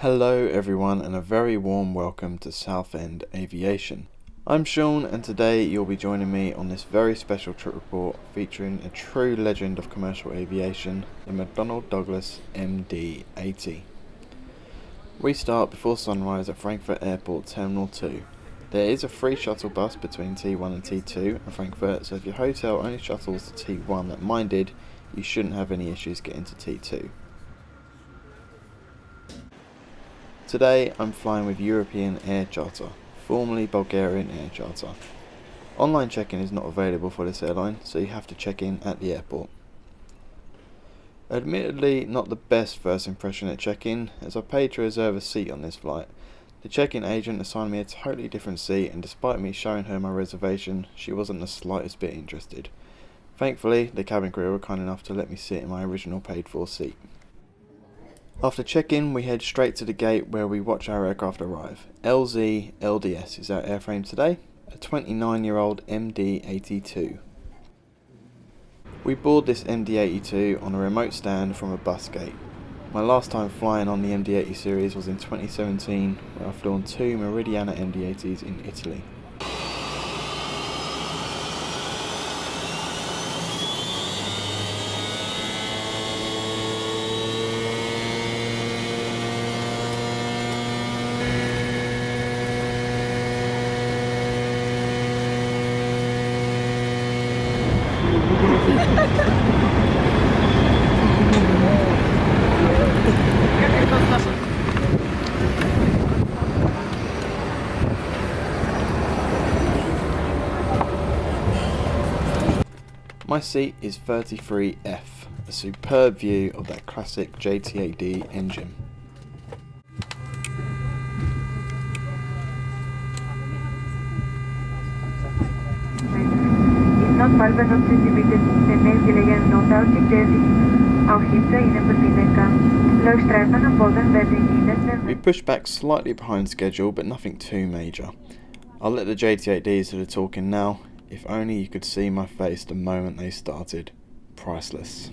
Hello everyone and a very warm welcome to Southend Aviation. I'm Sean and today you'll be joining me on this very special trip report featuring a true legend of commercial aviation, the McDonnell Douglas MD80. We start before sunrise at Frankfurt Airport Terminal 2. There is a free shuttle bus between T1 and T2 at Frankfurt, so if your hotel only shuttles to T1 that mine did, you shouldn't have any issues getting to T2. Today I'm flying with European Air Charter, formerly Bulgarian Air Charter. Online check-in is not available for this airline, so you have to check in at the airport. Admittedly not the best first impression at check-in, as I paid to reserve a seat on this flight. The check-in agent assigned me a totally different seat, and despite me showing her my reservation, she wasn't the slightest bit interested. Thankfully, the cabin crew were kind enough to let me sit in my original paid-for seat. After check-in, we head straight to the gate where we watch our aircraft arrive. LZ LDS is our airframe today, a 29-year-old MD82. We board this MD82 on a remote stand from a bus gate. My last time flying on the MD80 series was in 2017, where I flew on two Meridiana MD80s in Italy. My seat is 33F, a superb view of that classic JT8D engine. Not valve exhibited de gelegen notatie Jersey. Auch Hitze in bevinden Low strijven en bodem werden We pushed back slightly behind schedule, but nothing too major. I'll let the JT8Ds do the talking now. If only you could see my face the moment they started. Priceless.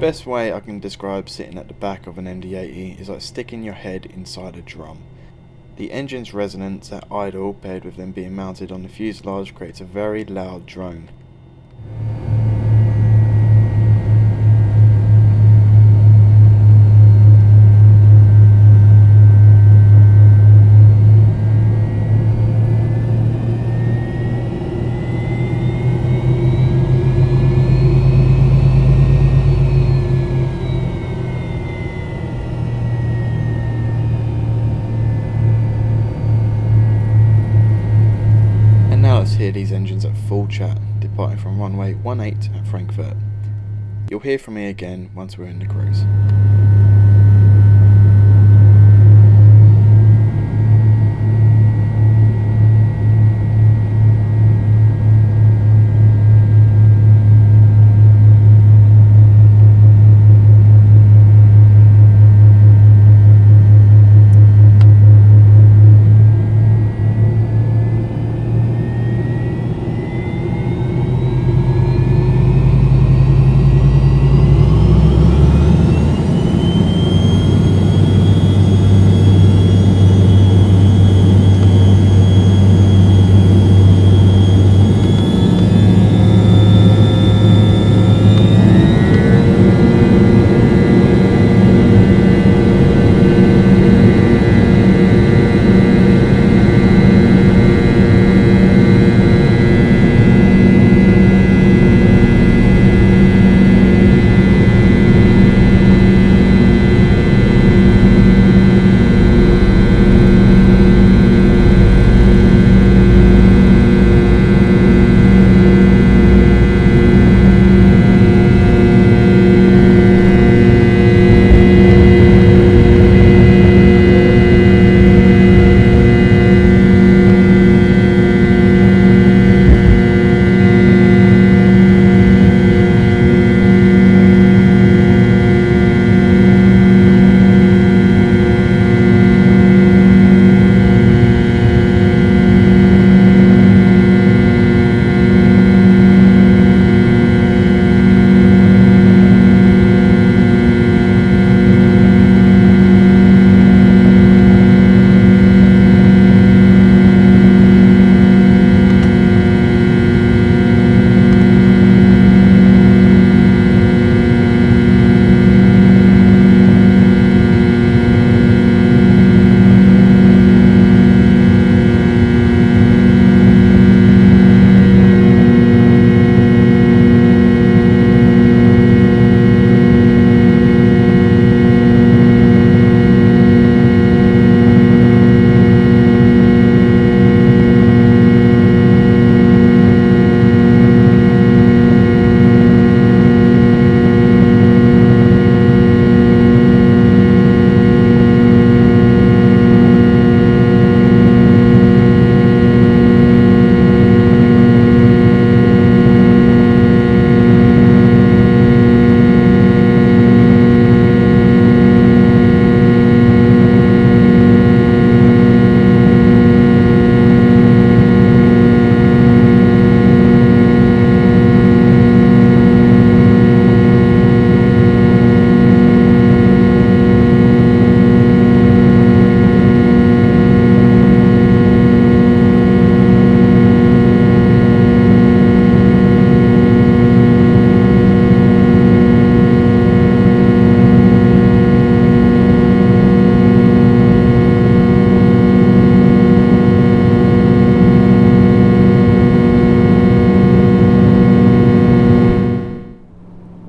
best way I can describe sitting at the back of an MD80 is like sticking your head inside a drum. The engine's resonance at idle, paired with them being mounted on the fuselage, creates a very loud drone. Let's hear these engines at full chat, departing from runway 18 at Frankfurt. You'll hear from me again once we're in the cruise.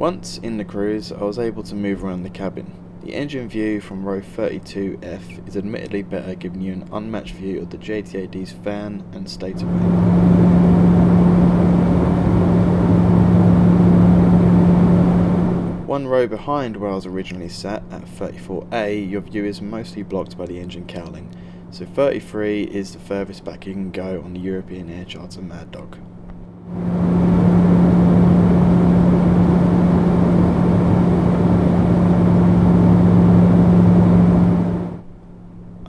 Once in the cruise, I was able to move around the cabin. The engine view from row 32F is admittedly better, giving you an unmatched view of the JT8D's fan and state of main. One row behind where I was originally sat, at 34A, your view is mostly blocked by the engine cowling, so 33 is the furthest back you can go on the European Air Charter Mad Dog.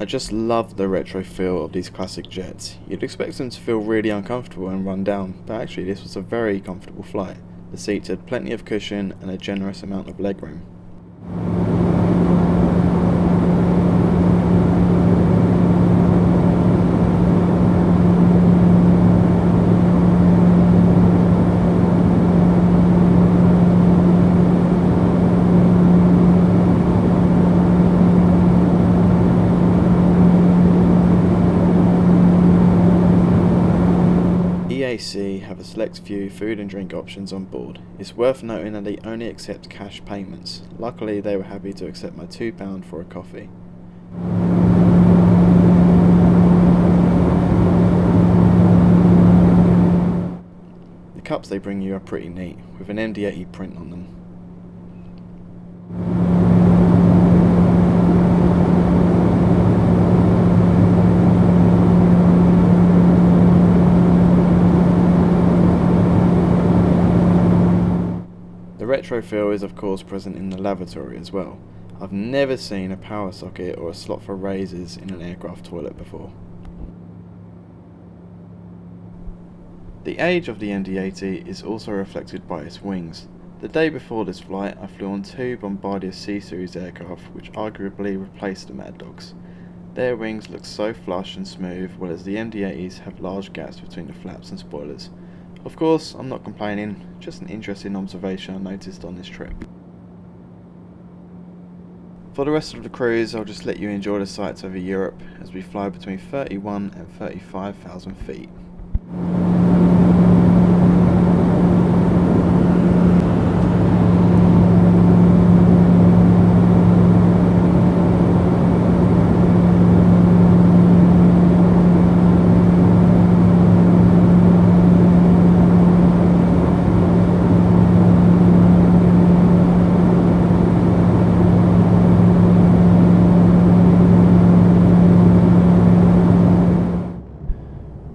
I just love the retro feel of these classic jets. You'd expect them to feel really uncomfortable and run down, but actually this was a very comfortable flight. The seats had plenty of cushion and a generous amount of legroom. EAC have a select few food and drink options on board. It's worth noting that they only accept cash payments. Luckily they were happy to accept my £2 for a coffee. The cups they bring you are pretty neat, with an MD80 print on them. The retro feel is of course present in the lavatory as well. I've never seen a power socket or a slot for razors in an aircraft toilet before. The age of the MD80 is also reflected by its wings. The day before this flight I flew on two Bombardier C-Series aircraft which arguably replaced the Mad Dogs. Their wings look so flush and smooth, whereas the MD80s have large gaps between the flaps and spoilers. Of course, I'm not complaining, just an interesting observation I noticed on this trip. For the rest of the cruise, I'll just let you enjoy the sights over Europe as we fly between 31 and 35,000 feet.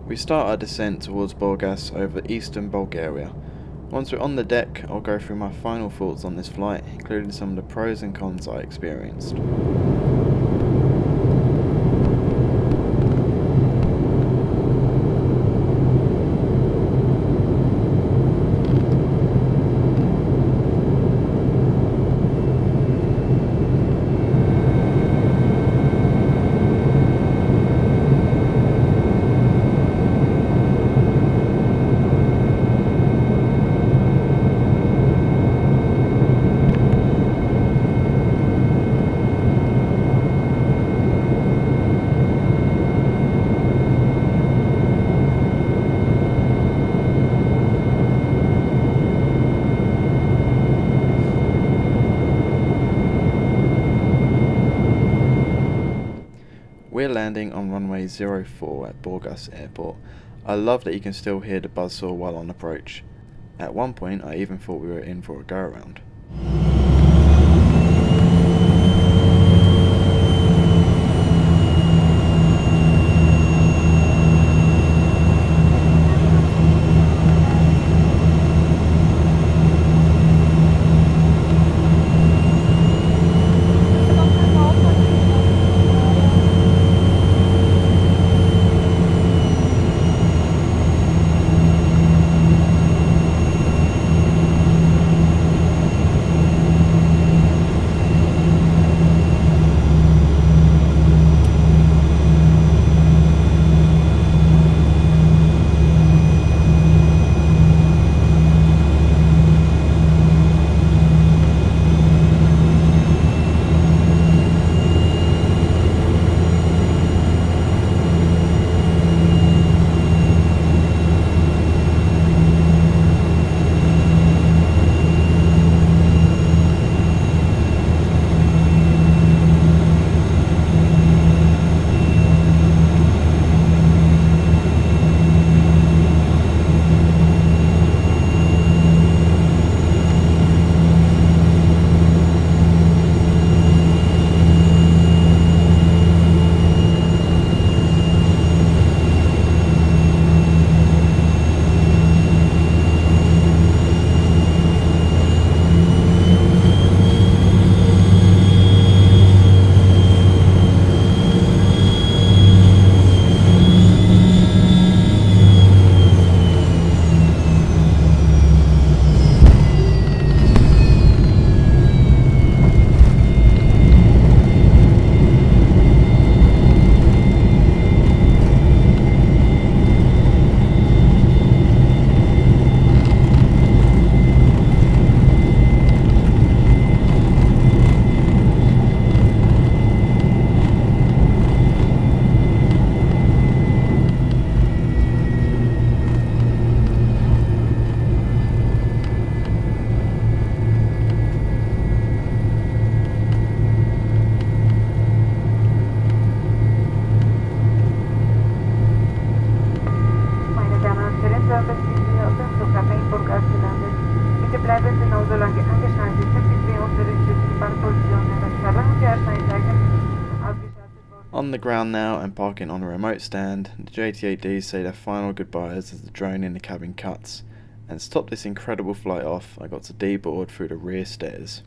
We start our descent towards Burgas over eastern Bulgaria. Once we're on the deck, I'll go through my final thoughts on this flight, including some of the pros and cons I experienced. We're landing on runway 04 at Burgas airport. I love that you can still hear the buzzsaw while on approach. At one point I even thought we were in for a go around. Deze noodle angeschnallt ist, bis wir unsere Position erreichen. On the ground now and parking on a remote stand, the JT8Ds say their final goodbyes as the drone in the cabin cuts, and to top this incredible flight off, I got to deboard through the rear stairs.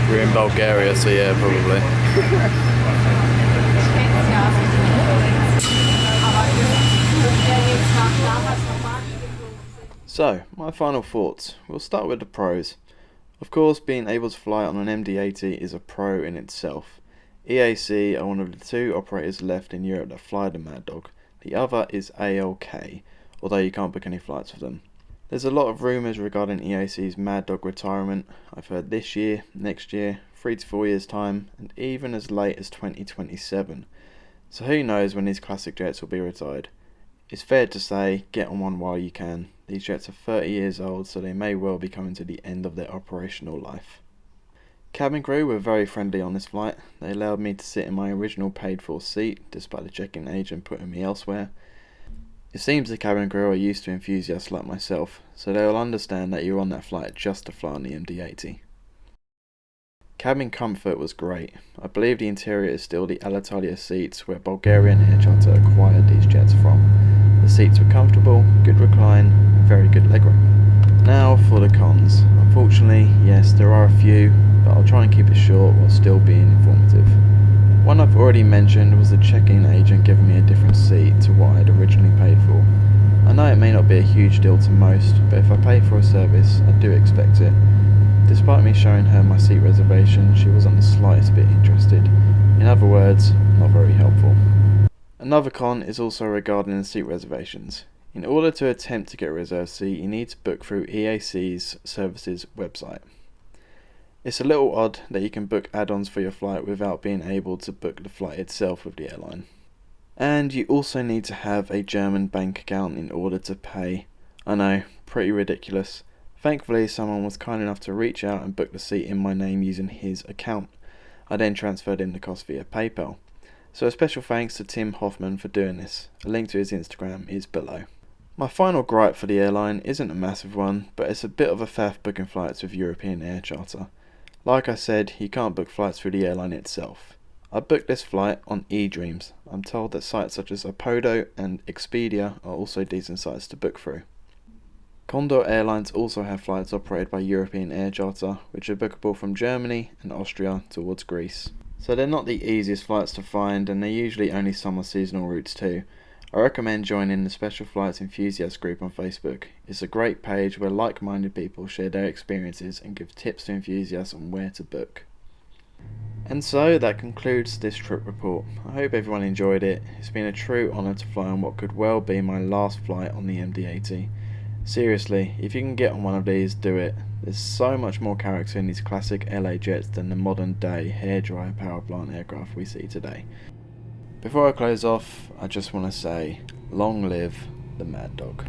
We're in Bulgaria, so yeah, probably. So, my final thoughts. We'll start with the pros. Of course, being able to fly on an MD80 is a pro in itself. EAC are one of the two operators left in Europe that fly the Mad Dog. The other is ALK, although you can't book any flights with them. There's a lot of rumours regarding EAC's Mad Dog retirement. I've heard this year, next year, 3 to 4 years time, and even as late as 2027. So who knows when these classic jets will be retired. It's fair to say, get on one while you can. These jets are 30 years old, so they may well be coming to the end of their operational life. Cabin crew were very friendly on this flight. They allowed me to sit in my original paid for seat, despite the check-in agent putting me elsewhere. It seems the cabin crew are used to enthusiasts like myself, so they will understand that you're on that flight just to fly on the MD80. Cabin comfort was great. I believe the interior is still the Alitalia seats where Bulgarian Air Charter acquired these jets from. The seats were comfortable, good recline, and very good legroom. Now for the cons. Unfortunately, yes, there are a few, but I'll try and keep it short while still being informative. One I've already mentioned was the check-in agent giving me a different seat to what I had originally paid for. I know it may not be a huge deal to most, but if I pay for a service, I do expect it. Despite me showing her my seat reservation, she wasn't the slightest bit interested. In other words, not very helpful. Another con is also regarding the seat reservations. In order to attempt to get a reserved seat, you need to book through EAC's services website. It's a little odd that you can book add-ons for your flight without being able to book the flight itself with the airline. And you also need to have a German bank account in order to pay. I know, pretty ridiculous. Thankfully, someone was kind enough to reach out and book the seat in my name using his account. I then transferred him the cost via PayPal. So a special thanks to Tim Hoffman for doing this. A link to his Instagram is below. My final gripe for the airline isn't a massive one, but it's a bit of a faff booking flights with European Air Charter. Like I said, you can't book flights through the airline itself. I booked this flight on eDreams. I'm told that sites such as Apodo and Expedia are also decent sites to book through. Condor Airlines also have flights operated by European Air Charter, which are bookable from Germany and Austria towards Greece. So they're not the easiest flights to find, and they're usually only summer seasonal routes too. I recommend joining the Special Flights Enthusiast group on Facebook. It's a great page where like-minded people share their experiences and give tips to enthusiasts on where to book. And so that concludes this trip report. I hope everyone enjoyed it. It's been a true honour to fly on what could well be my last flight on the MD80. Seriously, if you can get on one of these, do it. There's so much more character in these classic LA jets than the modern day hairdryer power plant aircraft we see today. Before I close off, I just want to say, long live the Mad Dog.